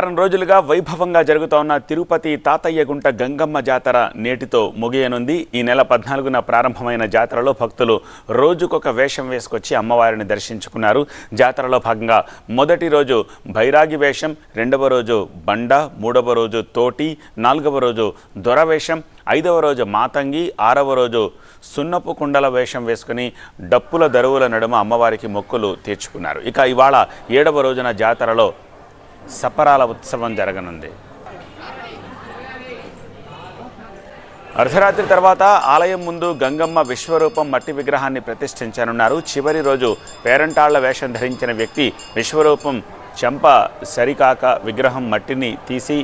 వారం రోజులుగా వైభవంగా జరుగుతోన్న తిరుపతి తాతయ్యగుంట గంగమ్మ జాతర నేటితో ముగియనుంది. ఈ నెల 14న ప్రారంభమైన జాతరలో భక్తులు రోజుకొక వేషం వేసుకొచ్చి అమ్మవారిని దర్శించుకున్నారు. జాతరలో భాగంగా మొదటి రోజు బైరాగి వేషం, రెండవ రోజు బండ, మూడవ రోజు తోటి, నాలుగవ రోజు దొరవేషం, ఐదవ రోజు మాతంగి, ఆరవ రోజు సున్నపు కుండల వేషం వేసుకుని డప్పుల దరువుల నడుమ అమ్మవారికి మొక్కులు తీర్చుకున్నారు. ఇక ఇవాళ 7వ రోజున జాతరలో సపరాల ఉత్సవం జరగనుంది. అర్ధరాత్రి తర్వాత ఆలయం ముందు గంగమ్మ విశ్వరూపం మట్టి విగ్రహాన్ని ప్రతిష్ఠించనున్నారు. చివరి రోజు పేరంటాళ్ల వేషం ధరించిన వ్యక్తి విశ్వరూపం చెంప సరికాక విగ్రహం మట్టిని తీసి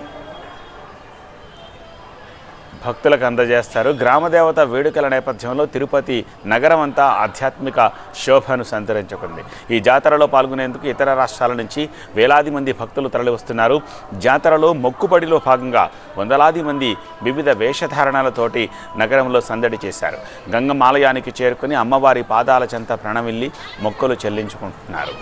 భక్తులకు అందజేస్తారు. గ్రామదేవత వేడుకల నేపథ్యంలో తిరుపతి నగరం అంతా ఆధ్యాత్మిక శోభను సంతరించుకుంది. ఈ జాతరలో పాల్గొనేందుకు ఇతర రాష్ట్రాల నుంచి వేలాది మంది భక్తులు తరలివస్తున్నారు. జాతరలో మొక్కుబడిలో భాగంగా వందలాది మంది వివిధ వేషధారణలతోటి నగరంలో సందడి చేశారు. గంగమ్మ ఆలయానికి చేరుకుని అమ్మవారి పాదాల చెంత ప్రణమిల్లి మొక్కులు చెల్లించుకుంటున్నారు.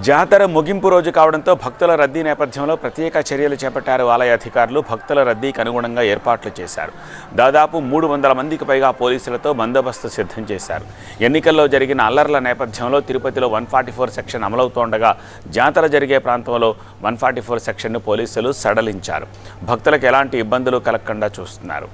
జాతర ముగింపు రోజు కావడంతో భక్తుల రద్దీ నేపథ్యంలో ప్రత్యేక చర్యలు చేపట్టారు ఆలయ అధికారులు. భక్తుల రద్దీకి అనుగుణంగా ఏర్పాట్లు చేశారు. దాదాపు 300 మందికి పైగా పోలీసులతో బందోబస్తు సిద్ధం చేశారు. ఎన్నికల్లో జరిగిన అల్లర్ల నేపథ్యంలో తిరుపతిలో 144 సెక్షన్ అమలవుతోండగా జాతర జరిగే ప్రాంతంలో 144 సెక్షన్ను పోలీసులు సడలించారు. భక్తులకు ఎలాంటి ఇబ్బందులు కలగకుండా చూస్తున్నారు.